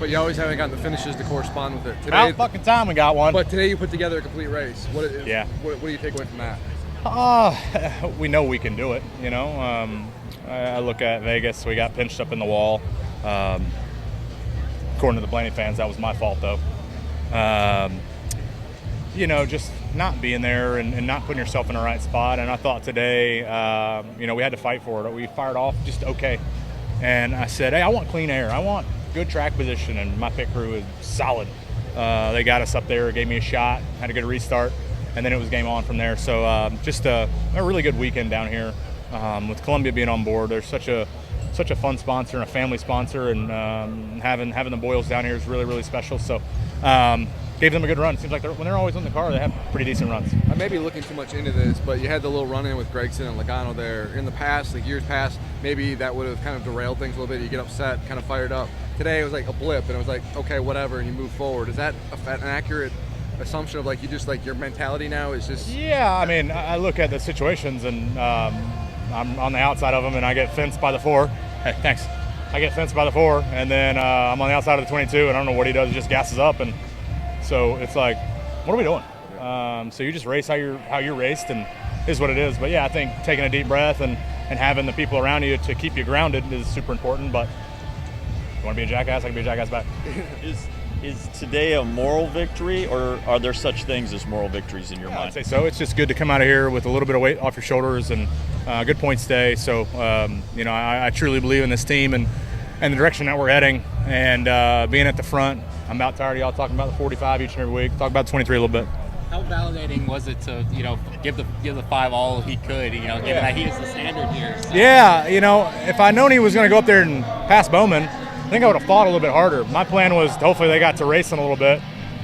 But you always haven't gotten the finishes to correspond with it. Today, About fucking time we got one. But today you put together a complete race. What do you take away from that? We know we can do it, you know. I look at Vegas, we got pinched up in the wall. According to the Blaney fans, that was my fault, though. You know, just not being there and not putting yourself in the right spot. And I thought today, you know, we had to fight for it. We fired off just okay. And I said, hey, I want clean air. I want good track position. And my pit crew is solid. They got us up there, gave me a shot, had a good restart, and then it was game on from there. So just a really good weekend down here. With Columbia being on board, there's such a fun sponsor and a family sponsor, and having the Boyles down here is really, really special. So gave them a good run. It seems like when they're always in the car, they have pretty decent runs. I may be looking too much into this, but you had the little run-in with Gregson and Logano there. In the past, like years past, maybe that would have kind of derailed things a little bit. You get upset, kind of fired up. Today it was like a blip, and it was like, okay, whatever, and you move forward. Is that an accurate assumption of like you just like your mentality now is just? Yeah, I mean, I look at the situations, and I'm on the outside of them, and I get fenced by the 4. Hey, thanks. I get fenced by the 4, and then I'm on the outside of the 22, and I don't know what he does. He just gasses up, and so it's like, what are we doing? So you just race how you're raced, and is what it is. But yeah, I think taking a deep breath and having the people around you to keep you grounded is super important. But you want to be a jackass, I can be a jackass back. Is today a moral victory, or are there such things as moral victories in your mind? I'd say so. It's just good to come out of here with a little bit of weight off your shoulders and good points today. So, you know, I truly believe in this team and the direction that we're heading, and being at the front. I'm about tired of y'all talking about the 45 each and every week. Talk about the 23 a little bit. How validating was it to, you know, give the 5 all he could, you know, given that he was the standard here? So. Yeah, you know, if I'd known he was going to go up there and pass Bowman, I think I would have fought a little bit harder. My plan was hopefully they got to racing a little bit,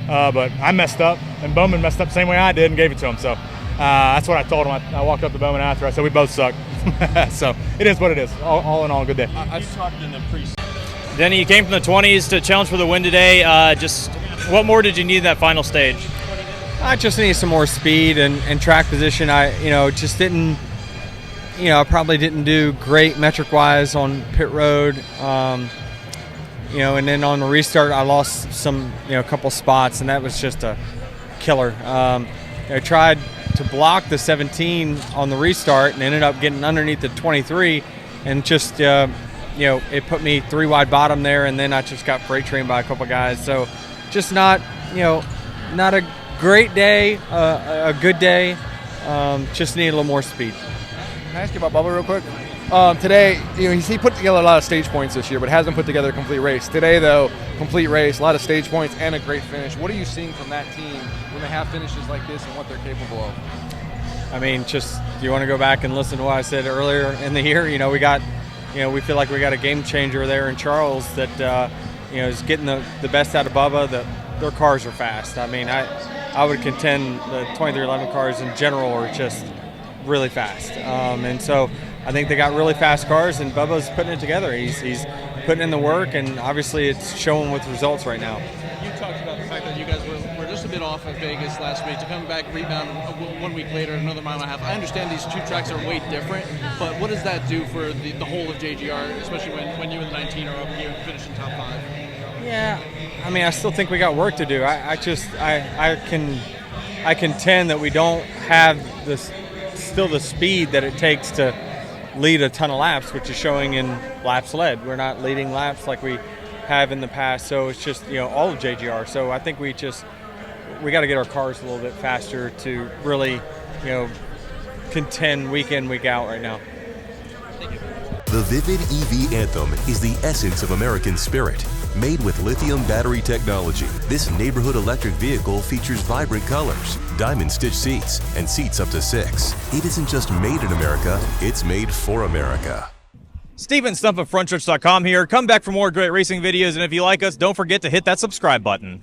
but I messed up, and Bowman messed up the same way I did and gave it to him. So that's what I told him. I walked up to Bowman after. I said, we both suck. So it is what it is. All in all, good day. You talked in the pre-season. Denny, you came from the 20s to challenge for the win today. Just what more did you need in that final stage? I just need some more speed and track position. I just didn't, I probably didn't do great metric-wise on pit road. And then on the restart, I lost some, a couple spots, and that was just a killer. I tried to block the 17 on the restart and ended up getting underneath the 23, and just, it put me 3 wide bottom there, and then I just got freight trained by a couple guys. So just not a great day, a good day. Just need a little more speed. Can I ask you about Bubba real quick? Today, he put together a lot of stage points this year, but hasn't put together a complete race. Today, though, complete race, a lot of stage points, and a great finish. What are you seeing from that team when they have finishes like this and what they're capable of? I mean, just do you want to go back and listen to what I said earlier in the year? We feel like we got a game changer there in Charles that is getting the best out of Bubba. Their cars are fast. I mean, I would contend the 2311 cars in general are just really fast. And so I think they got really fast cars, and Bubba's putting it together. He's putting in the work, and obviously it's showing with results right now. You talked about the fact that you guys were just a bit off at Vegas last week. To come back, rebound 1 week later, another mile and a half. I understand these two tracks are way different, but what does that do for the whole of JGR, especially when you and the 19 are up here finishing top 5? Yeah, I mean, I still think we got work to do. I contend that we don't have still the speed that it takes to lead a ton of laps, which is showing in laps led. We're not leading laps like we have in the past, so it's just all of JGR. So I think we got to get our cars a little bit faster to really contend week in, week out right now. The Vivid EV Anthem is the essence of American spirit. Made with lithium battery technology, this neighborhood electric vehicle features vibrant colors, diamond stitch seats, and seats up to 6. It isn't just made in America, it's made for America. Steven Stump of FrontStretch.com here. Come back for more great racing videos, and if you like us, don't forget to hit that subscribe button.